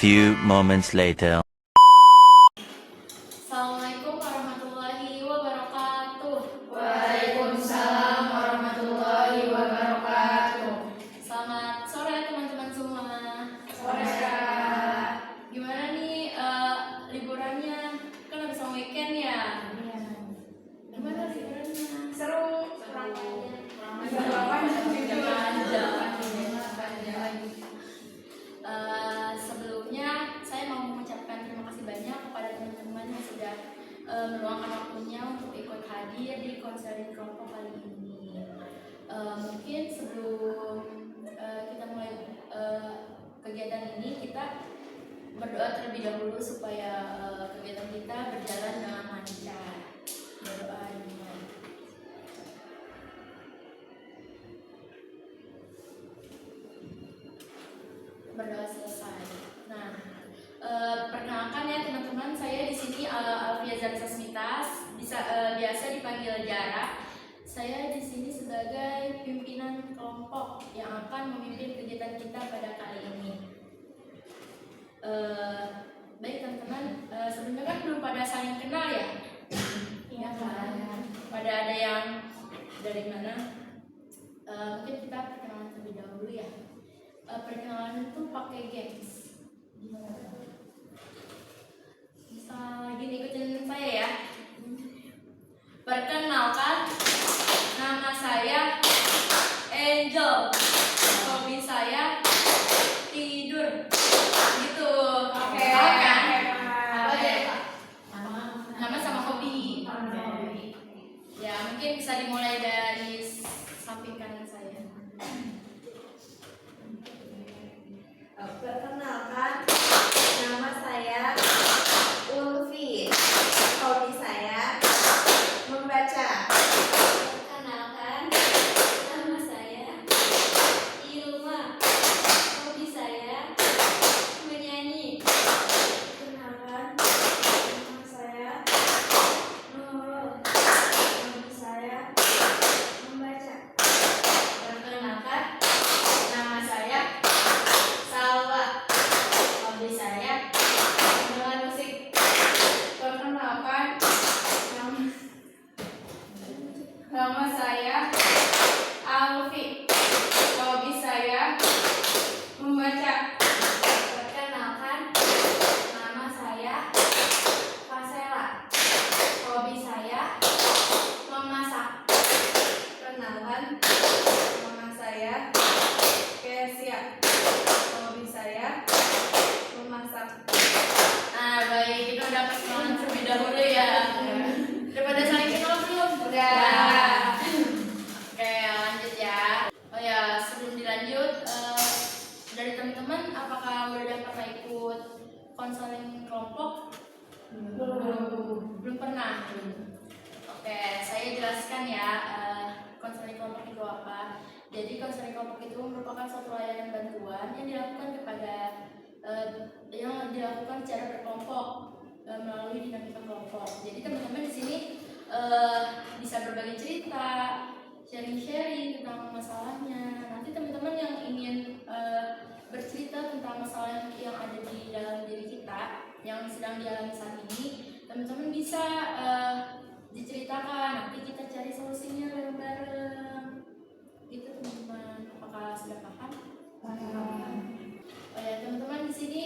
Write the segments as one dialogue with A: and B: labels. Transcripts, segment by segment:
A: few moments later.
B: Assalamualaikum warahmatullahi wabarakatuh.
C: Waalaikumsalam warahmatullahi wabarakatuh.
B: Selamat sore teman-teman semua.
C: Sore Kak.
B: Gimana nih liburannya? Kan habis long weekend ya. Gimana liburannya?
C: Seru.
B: Sebelumnya saya mau mengucapkan terima kasih banyak kepada teman-teman yang sudah meluangkan waktunya untuk ikut hadir di konseling kelompok kali ini. Mungkin sebelum kita mulai kegiatan ini, kita berdoa terlebih dahulu supaya kegiatan kita berjalan dengan lancar. Berdoa dimulai. Berdoa selesai. Nah, perkenalkan ya teman-teman, saya di sini Alfia Zarisa Smitas, biasa dipanggil Jara. Saya di sini sebagai pimpinan kelompok yang akan memimpin kegiatan kita pada kali ini. Baik teman-teman, sebelumnya kan belum pada saling kenal ya? Iya kan? Pada ada yang dari mana? Mungkin kita perkenalan terlebih dahulu ya. Perkenalan itu pakai games. Bisa gini, ikutin saya ya. Perkenalkan, nama saya Angel. Hobi saya tidur. Gitu.
C: Oke.
B: Kan?
C: Apa ya, Pak?
B: Nama sama hobi. Ya, mungkin bisa dimulai dari samping kanan saya.
C: Perkenalkan, nama saya Ulfi. Hobi saya membaca.
B: Perkenalkan, nama saya Ilma. Hobi saya menyanyi.
C: Perkenalkan, nama saya Nurul. Hobi saya membaca.
B: Perkenalkan, nama saya Salwa. Hobi saya mendengar musik.
C: Perkenalkan, nama saya Alfi. Hobi saya membaca.
B: Perkenalkan, nama saya Fasela. Hobi saya memasak.
C: Perkenalkan, nama saya Kesia. Hobi saya memasak.
B: Nah, baik, kita udah perkenalan terlebih dahulu ya. Daripada saling kenal belum?
C: Udah.
B: Oke, lanjut ya. Oh ya, sebelum dilanjut, dari teman-teman, apakah udah pernah ikut konseling kelompok? Belum pernah. Oke, saya jelaskan ya konseling kelompok itu apa. Jadi konseling kelompok itu merupakan suatu layanan bantuan yang dilakukan secara berkelompok melalui dinamika kelompok. Jadi teman-teman di sini bisa berbagi cerita, sharing tentang masalahnya. Nanti teman-teman yang ingin bercerita tentang masalah yang ada di dalam diri kita yang sedang dialami saat ini, teman-teman bisa diceritakan. Nanti kita cari solusinya bareng-bareng. Gitu teman-teman. Apakah sudah paham? Oh ya teman-teman, di sini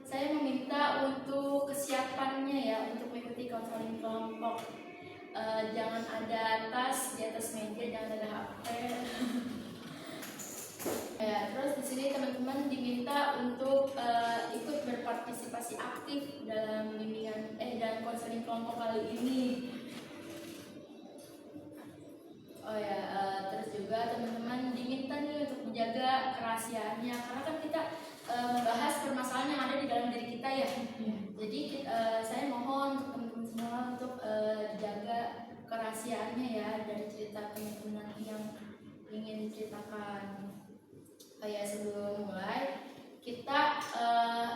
B: saya meminta untuk kesiapannya ya untuk mengikuti konseling kelompok. Jangan ada tas di atas meja, jangan ada HP. Ya, terus di sini teman-teman diminta untuk ikut berpartisipasi aktif dalam bimbingan dan konseling kelompok kali ini. Oh ya, terus juga teman-teman diminta nih untuk menjaga kerahasiaannya, karena kan kita membahas permasalahan yang ada di dalam diri kita ya. Jadi saya mohon untuk teman-teman semua untuk dijaga kerahasiaannya ya dari cerita teman-teman nanti yang ingin diceritakan. Oh ya, sebelum mulai kita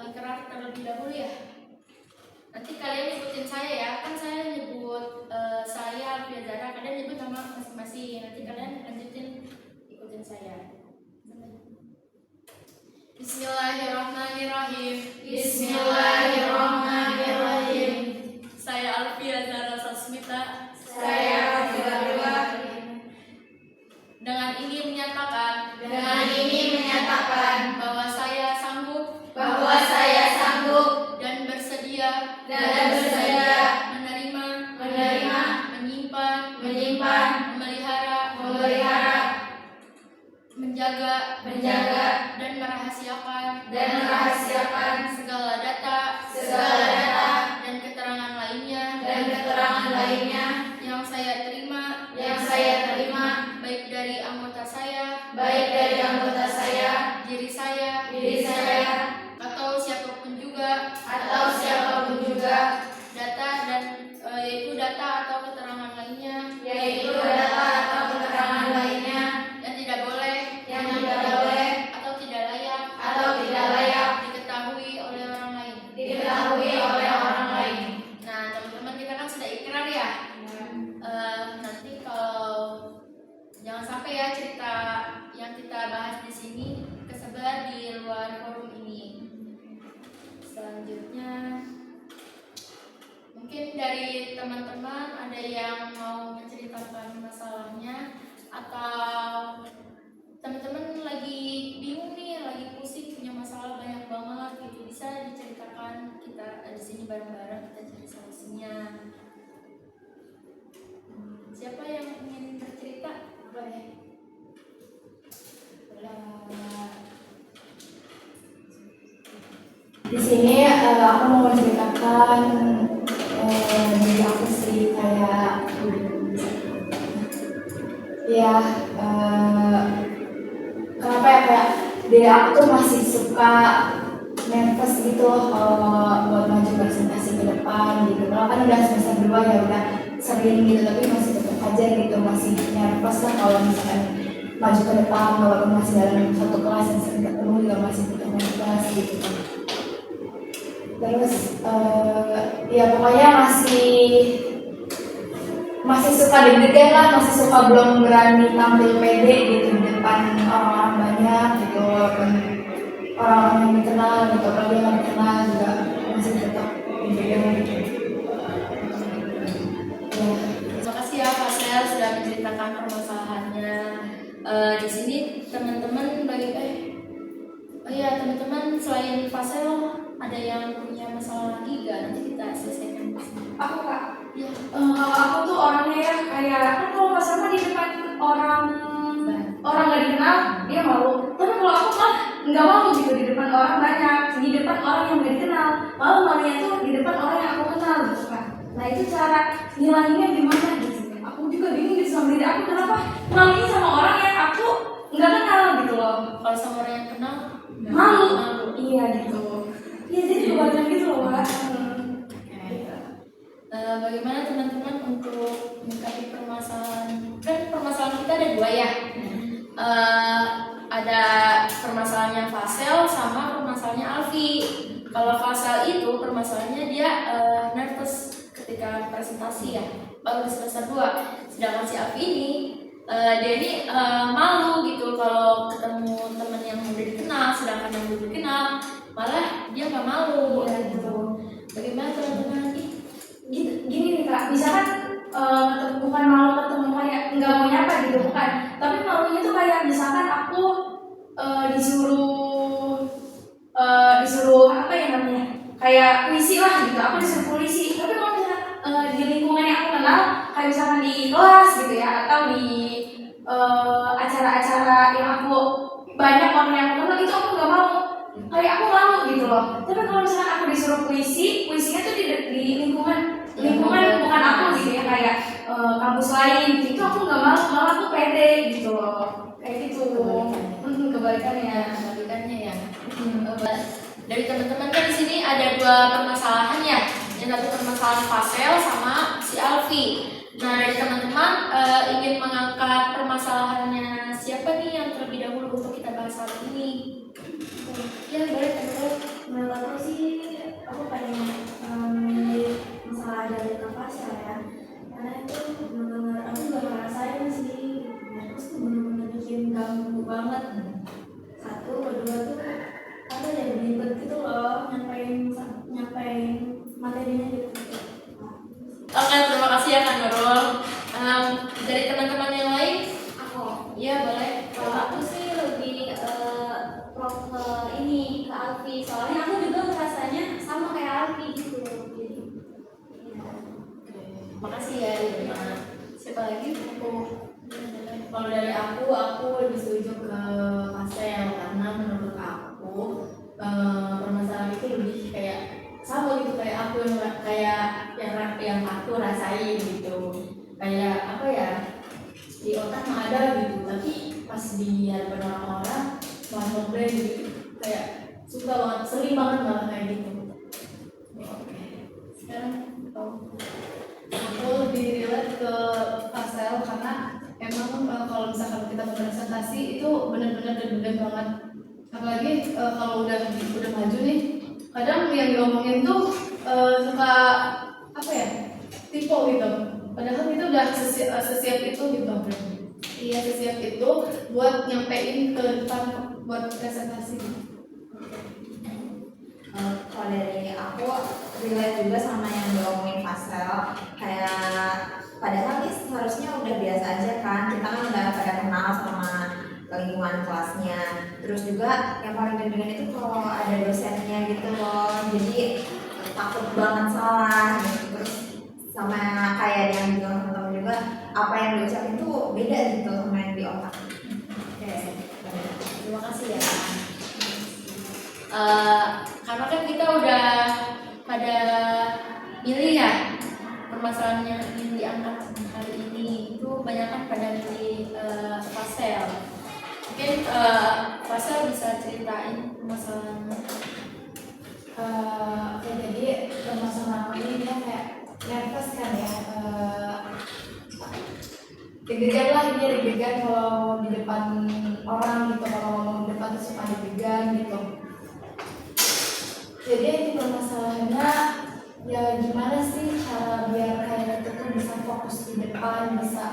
B: ikrar terlebih dahulu ya. Nanti kalian ikutin saya ya, kan saya nyebut saya Alfia Zara, kalian nyebut nama masing-masing. Nanti kalian lanjutin ikutin saya. Bismillahirrahmanirrahim.
C: Bismillahirrahmanirrahim.
B: Saya Alfia Zara Sasmita.
C: Saya Abdullah.
B: Dengan ini menyatakan bahwa saya sanggup dan bersedia menerima, menyimpan, memelihara, menjaga, dan merahasiakan segala data dan keterangan lainnya yang saya terima baik dari anggota saya, diri saya, atau siapapun juga, data dan yaitu data atau keterangan lainnya yang tidak boleh atau tidak layak diketahui oleh orang lain. Nah, teman-teman, kita kan sudah ikrar ya. Nanti kalau jangan sampai ya cerita yang kita bahas di sini kesebar di luar forum ini. Selanjutnya, mungkin dari teman-teman ada yang mau menceritakan masalahnya, atau teman-teman lagi bingung nih, lagi pusing, punya masalah banyak banget gitu, bisa diceritakan, kita di sini bareng-bareng kita cari solusinya. Siapa yang ingin bercerita? Boleh.
D: Di sini aku mau menceritakan diri aku sih, kayak ya kenapa ya, kayak diri aku tuh masih suka nervous gitu buat maju presentasi ke depan gitu. Kalau kan udah semester 2 ya udah sering gitu, tapi masih tetap aja gitu, masih nervous lah kalau misalkan maju ke depan, walaupun masih dalam satu kelas yang sering ketemu juga masih tetap nervous gitu. Terus ya pokoknya masih suka deg-degan lah, masih suka belum berani tampil pede gitu di depan orang-orang banyak gitu, walaupun orang-orang yang dikenal gitu, apalagi yang dikenal juga masih tetap deg-degan gitu.
B: Terima kasih ya Pak Sel sudah menceritakan permasalahannya. Di sini teman-teman teman-teman selain Pak Sel ada yang punya masalah lagi gak? Nanti kita selesaikan di sini.
C: Aku Kak.
B: Ya.
C: Kalau aku tuh orangnya ya kayak kan kalau pas sama di depan orang nggak dikenal dia malu. Tapi kalau aku kan nggak malu gitu di depan orang banyak, di depan orang yang nggak dikenal. Malu malunya tuh di depan orang yang aku kenal gitu kan. Nah itu cara ngilanginnya gimana gitu? Aku juga bingung gitu sama diri aku, kenapa malunya sama orang yang aku nggak kenal gitu loh.
B: Kalau sama orang yang kenal
C: Malu. Iya gitu. Iya jadi kebalikan gitu loh Kak.
B: Bagaimana teman-teman untuk menyikapi permasalahan? Kan permasalahan kita ada dua ya. Ada permasalahannya Fasel sama permasalahannya Alfi. Kalau Fasel itu permasalahannya dia nervous ketika presentasi ya, baru di semester 2. Sedangkan si Alfi ini dia ini malu gitu kalau ketemu teman yang udah dikenal, sedangkan yang belum dikenal malah dia nggak malu gitu. Bagaimana teman-teman?
C: Gini nih Kak, misalkan bukan malu ketemu kayak nggak mau nyapa gitu bukan, tapi malunya tuh kayak misalkan aku disuruh apa ya namanya, kayak puisi lah gitu, aku disuruh puisi. Tapi kalau misalkan di lingkungan yang aku kenal, kayak misalkan di kelas gitu ya, atau di acara-acara yang aku banyak orang yang aku kenal, itu aku nggak mau, kayak aku malu gitu loh. Tapi kalau misalkan aku disuruh puisinya tuh di lingkungan bukan aku gitu ya, kayak kampus lain gitu, itu aku nggak malu, malah aku pede gitu loh, kayak gitu. Kebalikannya
B: ya. Dari teman-teman kan di sini ada dua permasalahan ya. Yang satu permasalahan Fasel sama si Alfi. Nah, dari teman-teman ingin mengangkat permasalahannya siapa nih yang terlebih dahulu untuk kita bahas saat ini? Ya, boleh teman-teman.
D: Menurut aku sih, aku pengen masalah dari nafas ya, karena itu benar-benar aku juga ngerasain sih, terus tuh benar-benar bikin ganggu banget. Satu, kedua tuh ada yang ribet gitu loh, nyampein
B: makasih ya Kak Nurul. Dari teman-teman yang lain,
C: Aku.
B: ya boleh.
C: Kalau aku sih lebih prof ke ini ke Alfi. Soalnya aku juga rasanya sama kayak Alfi gitu. Jadi, ya.
B: Makasih ya Irma. Siapa lagi?
D: Kalau dari aku lebih setuju ke Pastel karena menurut aku permasalahan itu lebih kayak sama gitu kayak aku yang aku rasain gitu. Kayak apa ya, di otak mah ada gitu tapi pas di hadapan orang-orang malah ngobrol gitu, kayak suka banget, sering banget malah kayak gitu. Oke, sekarang aku lebih relate ke Pastel karena emang kalau misalkan kita presentasi itu benar-benar deg-degan banget, apalagi kalau udah maju nih, kadang yang diomongin tuh suka apa ya, tipe gitu, padahal itu udah sesiap itu gitu. Iya, sesiap itu buat nyampein ke depan buat presentasi.
E: Kalau dari aku relate juga sama yang diomongin Pastel, kayak padahal ini seharusnya udah biasa aja kan, kita kan udah pada kenal sama lingkungan kelasnya. Terus juga yang paling deg-degan itu kalau ada dosennya gitu loh, jadi takut banget salah gitu. Terus sama kayak yang bilang teman-teman juga, apa yang diucapin tuh beda gitu sama yang di otak.
B: Oke, terima kasih ya. Karena kan kita udah pada milih ya permasalahan yang ingin diangkat hari ini, itu banyak kan pada milih Pastel. Mungkin Pastel bisa ceritain permasalahannya.
D: Oke, jadi permasalahan ini dia kayak nervous kan ya, deg-degan lah, dia deg-degan kalau di depan orang gitu, kalau ngomong di depan tuh suka deg-degan gitu. Jadi itu permasalahannya ya gimana sih cara biar kayak itu tuh bisa fokus di depan, bisa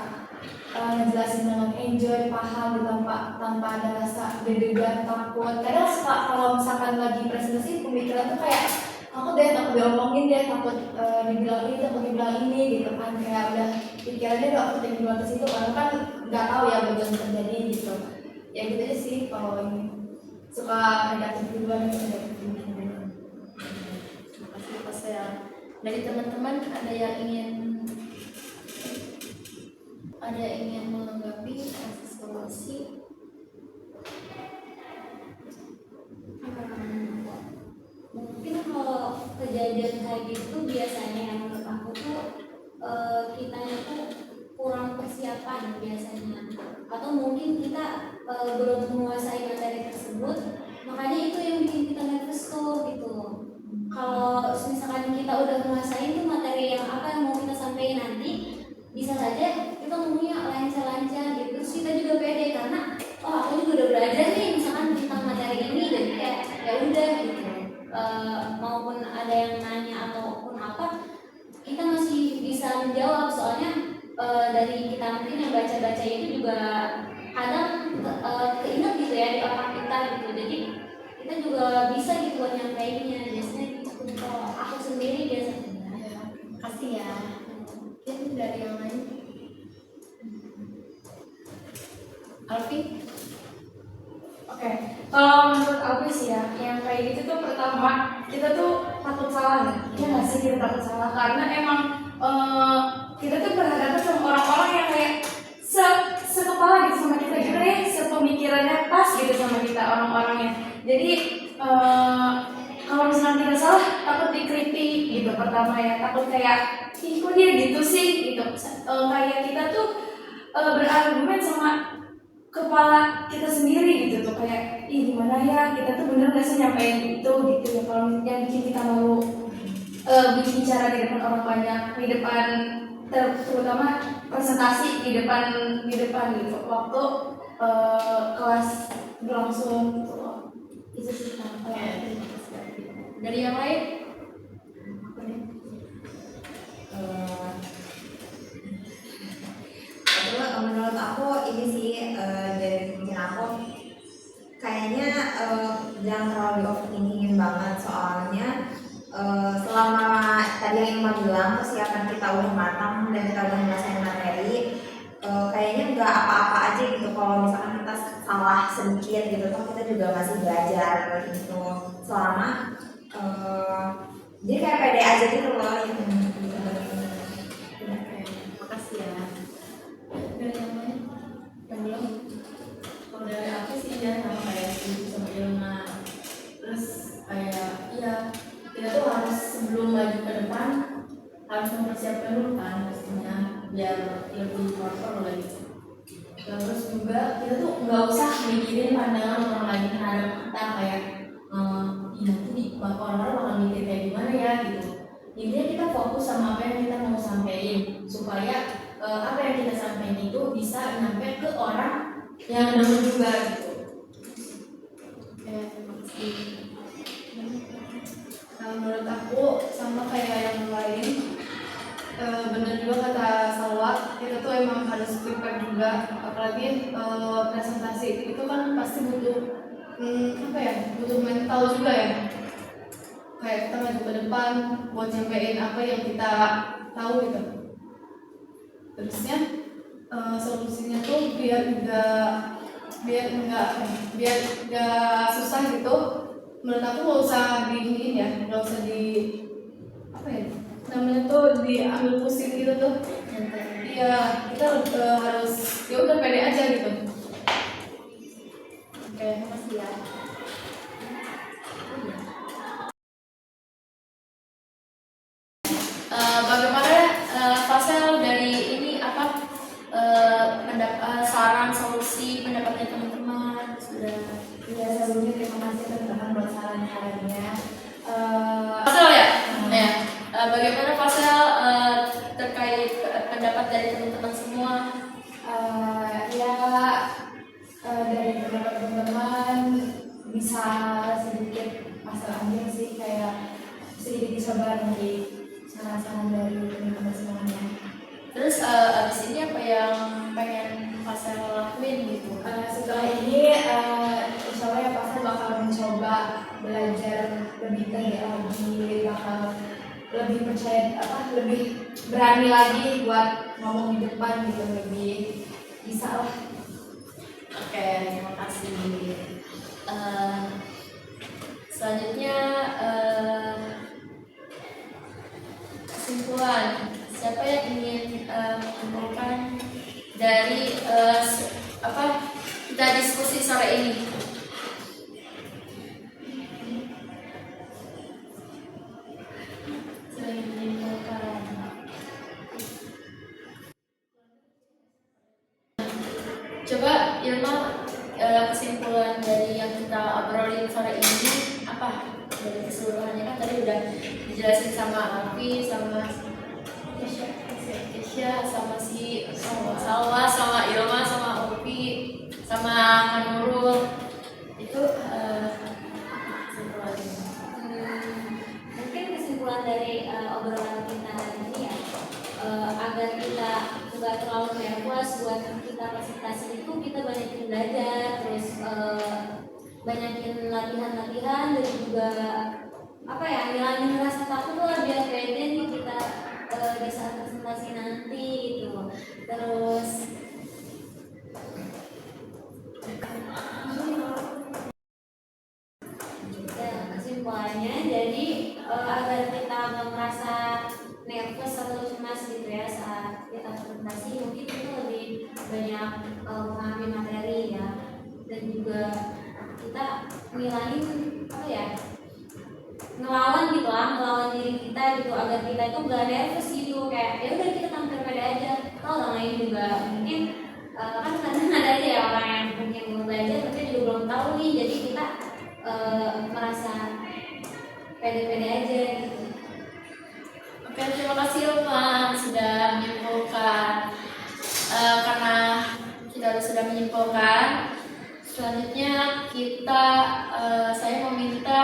D: ngejelasin dengan enjoy, paham gitu, tanpa ada rasa deg-degan, takut. Kadang suka kalau misalkan lagi presentasi pemikiran tuh kayak takut diomongin deh, takut dibilang ini, takut dibilang ini gitu kan, kayak udah pikirannya udah aku dibilang ke situ, karena kan nggak tahu ya belum terjadi gitu. Ya gitu aja sih kalau ini, suka negatif duluan gitu, negatif duluan.
B: Terima kasih Pastel. Dari teman-teman ada yang ingin menanggapi kasih solusi?
C: Mungkin kalau kejadian kayak gitu biasanya yang menurut aku tuh kita itu kurang persiapan biasanya, atau mungkin kita belum menguasai materi tersebut, makanya itu yang bikin kita nervous tuh gitu. Kalau misalkan kita udah menguasai tuh materi yang apa yang mau kita sampaikan nanti, bisa saja kita ngomongnya lancar-lancar gitu, terus kita juga pede karena oh aku juga udah belajar nih misalkan tentang materi ini, jadi kayak ya udah gitu. Maupun ada yang nanya ataupun apa, kita masih bisa menjawab, soalnya dari kita mungkin yang baca-baca itu juga kadang keinget gitu ya di otak kita gitu, jadi kita juga bisa gitu buat nyampeinnya. Biasanya gitu kalau aku sendiri biasanya.
B: Kasih ya. Mungkin dari yang lain. Alfi?
C: Oke, kalau menurut aku sih ya, yang kayak gitu tuh pertama kita tuh takut salah ya, ya nggak sih, kita takut salah karena emang kita tuh berhadapan sama orang-orang yang kayak sekepala gitu sama kita juga ya, sepemikirannya pas gitu sama kita orang-orangnya. Jadi kalau misalnya kita salah, takut dikritik gitu pertama ya, takut kayak ih kok dia gitu sih gitu. Kayak kita tuh berargumen sama kepala kita sendiri gitu tuh, kayak ih gimana ya, kita tuh bener gak sih nyampein itu gitu ya. Kalau yang bikin kita malu bicara di depan orang banyak, di depan terutama presentasi di depan gitu waktu kelas berlangsung gitu loh. Itu sih kan.
B: Dari yang lain?
E: Menurut aku ini sih dari pemikiran aku kayaknya jangan terlalu di overthinkingin banget, soalnya selama tadi yang Ima bilang persiapan kita kita udah matang dan kita udah menguasai materi, kayaknya nggak apa-apa aja gitu kalau misalkan kita salah sedikit gitu, toh kita juga masih belajar gitu selama jadi kayak pede aja gitu loh gitu.
B: Makasih ya. Dari yang lain? Yang belum? Kalau dari aku sih ya sama kayak Cindy sama Ilma. Terus kayak iya, kita tuh harus sebelum maju ke depan harus mempersiapkan dulu kan pastinya biar lebih proper lagi. Terus juga kita tuh nggak usah mikirin pandangan orang lain terhadap kita kayak nanti di orang-orang bakal mikir kayak gimana ya gitu. Intinya kita fokus sama apa yang kita mau sampaikan supaya apa yang kita sampaikan itu bisa nyampe ke orang yang denger juga gitu. Oke, terima kasih. Menurut aku sama kayak yang lain, benar juga kata Salwa, kita tuh emang harus prepare juga, apalagi presentasi itu kan pasti butuh butuh mental juga ya. Kayak kita maju ke depan buat nyampein apa yang kita tahu gitu. Terusnya solusinya tuh biar nggak susah gitu. Menurut aku nggak usah diiniin ya, nggak usah namanya tuh diambil pusing gitu tuh. Iya, kita harus ya udah pede aja gitu. Oke, makasih ya. Bagaimana Fasel dari ini apa saran solusi pendapatnya teman-teman sudah?
D: Ya sebelumnya terima kasih teman-teman buat saran-sarannya.
B: Fasel ya? Ya. Bagaimana Fasel terkait pendapat dari teman-teman semua?
D: Dari pendapat teman-teman bisa sedikit masalahnya sih kayak sedikit dicoba nanti saran-saran dari teman-teman semuanya.
B: Terus abis ini apa yang pengen Fasel lakuin gitu?
D: Setelah ini insya Allah ya Pasal bakal mencoba belajar lebih tinggi lagi, bakal lebih percaya lebih berani lagi buat ngomong di depan gitu, lebih bisa lah.
B: Oke, terima kasih. Selanjutnya kesimpulan. Siapa yang ingin menyimpulkan dari kita diskusi sore ini? Selain menyimpulkan. Coba Irma, kesimpulan dari yang kita obrolin sore ini apa? Dari keseluruhannya kan tadi udah dijelasin sama Alfi, sama Kesha, sama Salwa, sama Ilma, sama Upi, sama Nurul. Itu kesimpulannya.
F: Mungkin kesimpulan dari obrolan kita hari ini ya, agar kita nggak terlalu nervous buat kita presentasi itu, kita banyakin belajar, terus banyakin latihan-latihan, dan juga ngilangin rasa takut lah biar pede nih kita di saat presentasi nanti gitu. Terus kesimpulannya jadi agar kita nggak merasa nervous atau cemas gitu ya saat kita presentasi, mungkin kita lebih banyak mengambil materi ya, dan juga kita ngilangin ngelawan diri kita gitu, agar kita itu nggak nervous gitu, kayak ya udah kita tampil pede aja. Kalau orang lain juga mungkin kan kadang ada aja ya orang yang mungkin mau belajar tapi juga belum tahu nih, jadi kita merasa pede-pede aja gitu.
B: Oke, terima kasih Ilma sudah menyimpulkan. Karena kita sudah menyimpulkan, selanjutnya saya meminta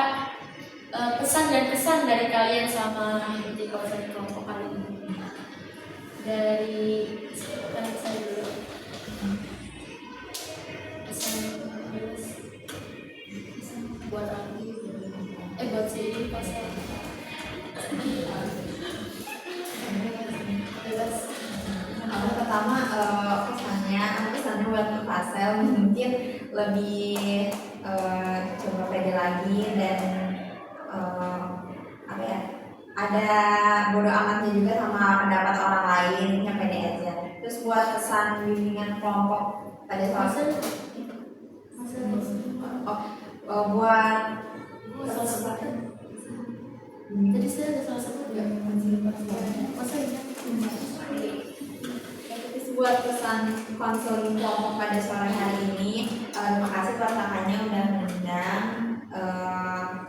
B: pesan dan kesan dari kalian sama mengikuti kawasan kelompok kali ini. Dari saya dulu. Pesan buat aku, buat si pasal.
E: pertama pesannya buat Fasel mungkin lebih coba pede lagi dan apa ya, ada bodo amatnya juga sama pendapat orang lain, yang pede aja. Terus buat kesan bimbingan kelompok pada saat buat
B: Tadi saya ada salah satu nggak masa ya?
E: buat pesan konseling kelompok pada sore hari ini, terima kasih buat kakaknya udah mengundang.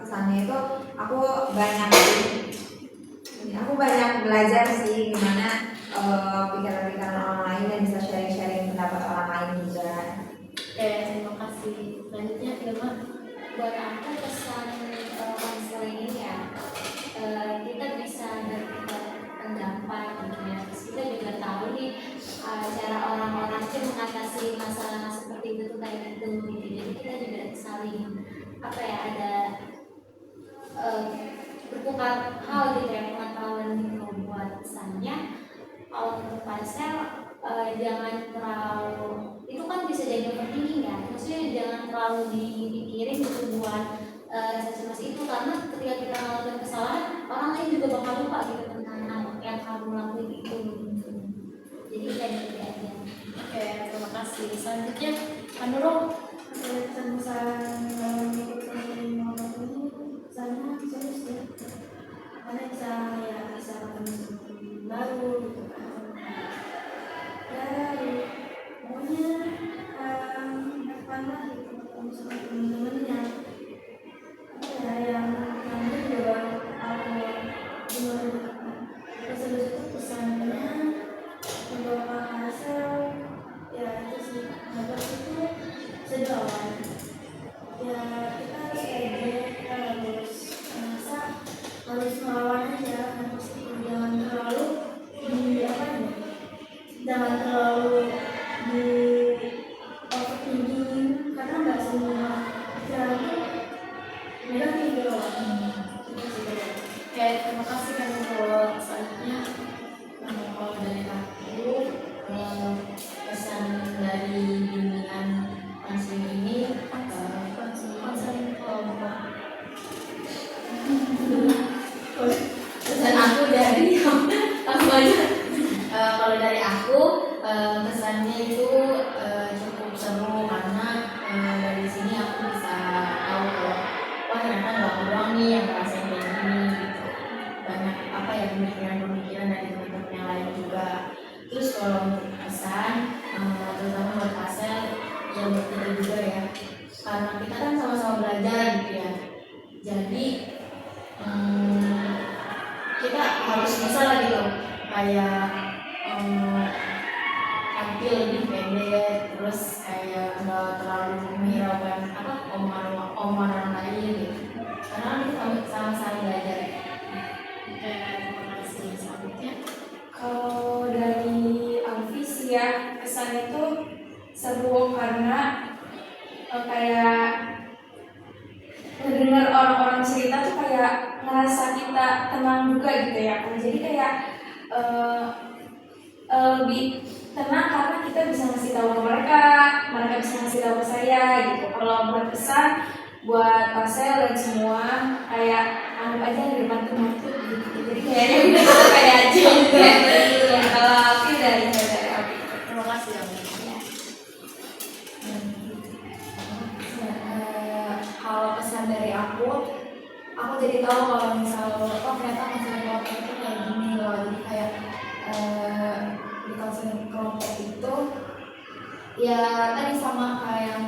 E: Kesannya itu aku banyak belajar sih gimana pikiran-pikiran orang lain dan bisa sharing-sharing pendapat orang lain juga.
B: Oke, terima kasih. Selanjutnya Ilma.
F: Buat aku kesan konseling ini ya, kita bisa bertukar pendapat gitu ya. Terus kita juga tahu nih cara orang-orang itu mengatasi masalah seperti itu tuh kayak gitu. Jadi kita juga saling apa ya, ada bertukar hal gitu ya, pengetahuan gitu. Buat kesannya kalau untuk Pasel jangan terlalu, itu kan bisa jadi overthinking ya, maksudnya jangan terlalu dipikirin gitu buat situasi itu, karena ketika kita melakukan kesalahan orang lain juga bakal lupa gitu tentang yang kamu lakuin itu gitu. Jadi kayak gitu aja.
B: Oke, terima kasih. Selanjutnya Nurul.
C: pesan-pesan sana serius ya, karena bisa ketemu teman baru gitu kan ya, pokoknya have fun lah gitu, ketemu sama temen-temennya apa ya, yang nanti juga aku gimana terus habis itu pesannya untuk hasil ya itu sih, harus itu sejauhan ya, kita harus pede, kita harus merasa harus melawan aja, harus jangan terlalu jangan terlalu di overthinking, karena nggak semua pikiran itu negatif gitu loh.
B: Oke, terima kasih kan Nurul. Selanjutnya kalau dari aku pesan dari bimbingan konseling ini konseling kelompok. Pesan aku dari langsung aja. Kalau dari aku pesannya itu cukup seru, karena dari sini aku bisa tahu kalau wah ternyata nggak aku doang nih yang ngerasain kayak gini gitu. Banyak apa ya, pemikiran dari teman-teman yang lain juga. Terus kalau untuk pesan terutama buat Pasel ya, buat kita juga ya, karena kita kan sama-sama belajar gitu ya, jadi kita harus bisa lah gitu kayak tampil lebih pendek, terus kayak nggak terlalu menghiraukan omongan orang lain gitu, karena kita sama-sama belajar. Oke, terima kasih. Selanjutnya
C: Kalau dari Alvis ya, kesan itu seru karena kayak mendengar orang-orang cerita tuh kayak ngerasa kita tenang juga gitu ya kan, jadi kayak lebih tenang karena kita bisa ngasih tahu ke mereka bisa ngasih tahu ke saya gitu. Kalau buat pesan buat Pasel dan semua, kayak anggap aja di depan tuh mati gitu, jadi kayaknya udah kayak aja gitu. Kalau aku dari aku.
B: terima kasih ya.
D: Kalau pesan dari aku jadi tahu kalau misal ternyata konseling kelompok itu kayak gini loh, jadi kayak di konseling kelompok itu ya tadi sama kayak yang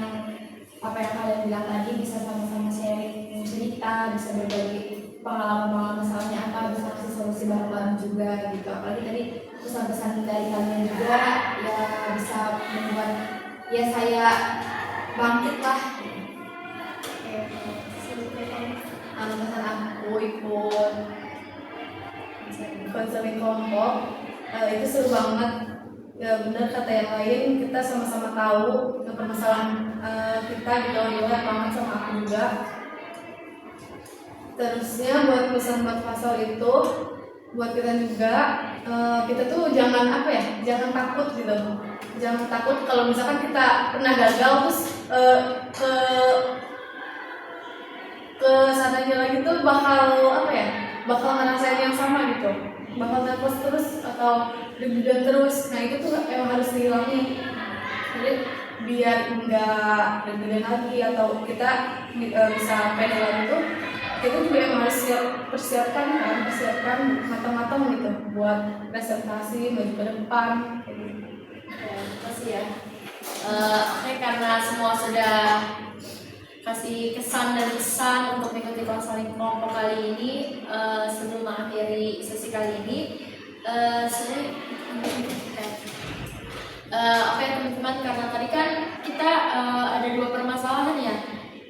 D: apa yang kalian bilang tadi, bisa sama-sama sharing cerita, bisa berbagi pengalaman misalnya apa, bisa kasih solusi bareng-bareng juga gitu. Apalagi tadi pesan-pesan dari kalian juga ya bisa membuat ya saya bangkit lah. Pesan aku ikut konseling kelompok itu seru banget ya, benar kata yang lain, kita sama-sama tahu permasalahan kita gitu, relate banget sama aku juga. Terusnya buat pesan buat Fasel itu
C: buat kita juga, kita tuh jangan apa ya, jangan takut gitu, jangan takut kalau misalkan kita pernah gagal terus ke sananya lagi tuh bakal apa ya, bakal ngerasain yang sama gitu, bakal nervous terus atau deg-degan terus. Nah itu tuh emang harus dihilangin, jadi biar enggak deg-degan lagi atau kita bisa pede lagi tuh, kita juga emang harus persiapkan matang-matang gitu buat presentasi maju ke depan kayak gitu.
B: Terima kasih ya. Oke, karena semua sudah kasih kesan dan pesan untuk mengikuti konseling kelompok kali ini, sebelum mengakhiri sesi kali ini, oke teman-teman, karena tadi kan kita ada 2 permasalahan ya,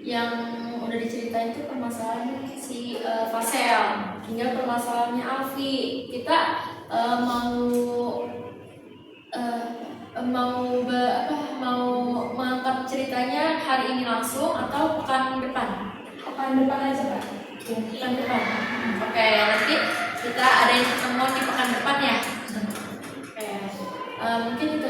B: yang udah diceritain itu permasalahan si Fasel, tinggal permasalahannya Alfi. Kita mau mengangkat ceritanya hari ini langsung atau pekan depan?
C: Pekan depan aja Kak.
B: Pekan depan. Oke, nanti kita ada yang pertemuan di pekan depan ya. Oke, mungkin itu